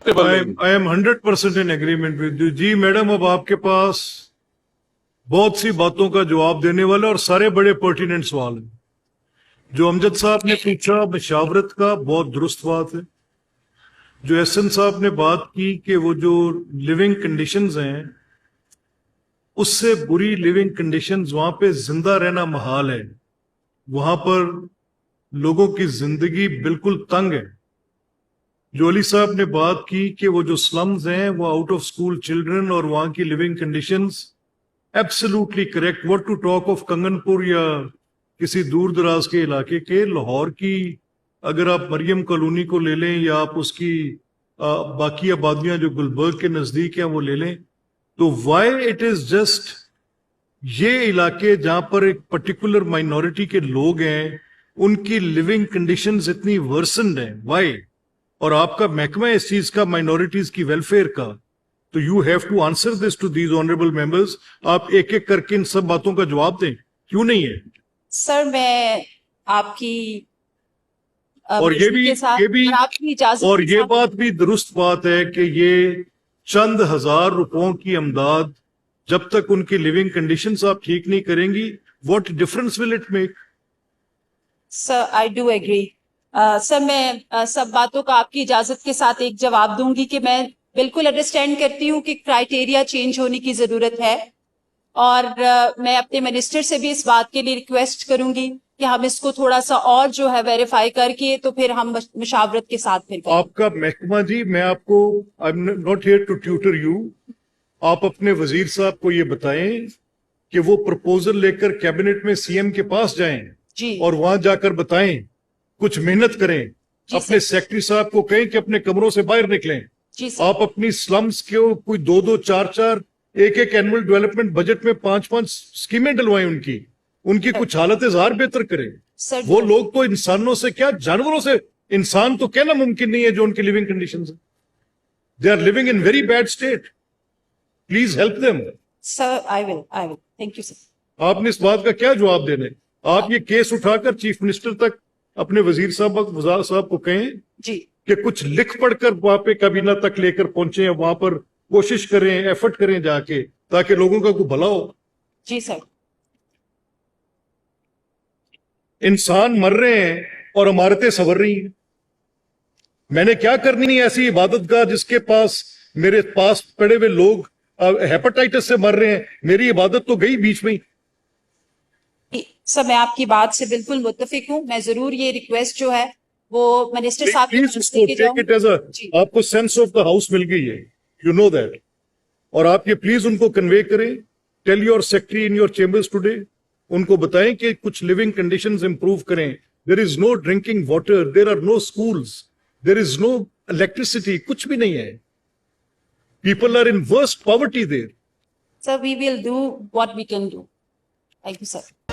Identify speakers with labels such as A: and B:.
A: Acceptable नहीं।
B: I am 100% in agreement with you ji madam. अब आपके पास बहुत सी बातों का जवाब देने वाले और सारे बड़े पर्टिनेंट सवाल हैं। जो अमजद साहब ने पूछा मशावरत का, बहुत दुरुस्त बात है। जो एहसन साहब ने बात की कि वो जो लिविंग कंडीशंस हैं, उससे बुरी लिविंग कंडीशंस वहां पे जिंदा रहना महाल है। वहां पर लोगों की जिंदगी बिल्कुल तंग है। जो अली साहब ने बात की कि वो जो स्लम्स हैं वो आउट ऑफ स्कूल चिल्ड्रन और वहां की living conditions, absolutely correct. What to talk of Kanganpur या किसी दूर दराज के इलाके के। लाहौर की अगर आप मरियम कॉलोनी को ले लें या आप उसकी बाकी आबादियां जो गुलबर्ग के नजदीक हैं वो ले लें, तो वाई इट इज जस्ट ये इलाके जहां पर एक पर्टिकुलर माइनॉरिटी के लोग हैं उनकी लिविंग कंडीशंस इतनी वर्सनड हैं, वाई? और आपका महकमा इस चीज का माइनॉरिटीज की वेलफेयर का, तो you have to answer this to these honourable members. आप एक एक करके इन सब बातों का जवाब दें, क्यों नहीं है?
C: सर मैं आपकी
B: और ये भी
C: आपकी इजाजत
B: और
C: के
B: ये
C: साथ-
B: बात भी दुरुस्त बात है कि ये चंद हजार रुपयों की अमदाद, जब तक उनकी लिविंग कंडीशंस आप ठीक नहीं करेंगी, what difference will it make?
C: Sir I do agree. Sir मैं सब बातों का आपकी इजाजत के साथ एक जवाब दूंगी कि मैं बिल्कुल अंडरस्टैंड करती हूँ कि क्राइटेरिया चेंज होने की जरूरत है, और मैं अपने मिनिस्टर से भी इस बात के लिए रिक्वेस्ट करूंगी कि हम इसको थोड़ा सा और जो है वेरीफाई करके तो फिर हम मशावरत के साथ फिर करें।
B: आपका महकमा जी, मैं आपको, I am not here to tutor you, आप अपने वजीर साहब को ये बताएं कि वो प्रपोजल लेकर कैबिनेट में सीएम के पास जाएं
C: जी
B: और वहां जाकर बताएं, कुछ मेहनत करें।
C: जी
B: अपने
C: सर।
B: सेक्रेटरी साहब को कहें कि अपने कमरों से बाहर निकलें।
C: जी सर।
B: आप अपनी स्लम्स के कोई 2-2, 4-4, एक एनुअल डेवलपमेंट बजट में 5-5 स्कीमें डलवाएं, उनकी कुछ हालत जार बेहतर करें।
C: सर
B: वो लोग तो इंसानों से क्या, जानवरों से, इंसान तो कहना मुमकिन नहीं है जो उनकी लिविंग कंडीशंस है। They are living in very bad state. Please help them.
C: Sir I will thank you sir.
B: आपने इस बात का क्या जवाब देने? आप ये केस उठाकर चीफ मिनिस्टर तक अपने वजीर साहब को कहें
C: जी
B: कि कुछ लिख पढ़कर वहां पे काबीना तक लेकर पहुंचे हैं, वहां पर कोशिश करें, एफर्ट करें जाके, ताकि लोगों का कोई भला हो।
C: जी सर।
B: इंसान मर रहे हैं और इमारतें संवर रही हैं। मैंने क्या करनी है ऐसी इबादत का जिसके पास, मेरे पास पड़े हुए लोग हेपेटाइटिस से मर रहे हैं, मेरी इबादत तो गई बीच में ही।
C: सर मैं आपकी बात से बिल्कुल मुत्तफिक हूँ। मैं जरूर ये रिक्वेस्ट जो है वो मिनिस्टर साहब के
B: प्लीज
C: पास
B: उसको
C: लेके
B: टेक इट एज
C: जी।
B: आपको सेंस ऑफ द हाउस मिल गई है, यू नो दैट। और आप ये प्लीज उनको कन्वे करें। Tell your secretary in your chambers today, उनको बताएं कि कुछ लिविंग कंडीशंस इंप्रूव करें। There is no drinking water, there are no schools, there is no electricity, कुछ भी नहीं है। People are in worst poverty there.
C: Sir we will do what we can do. Thank you sir.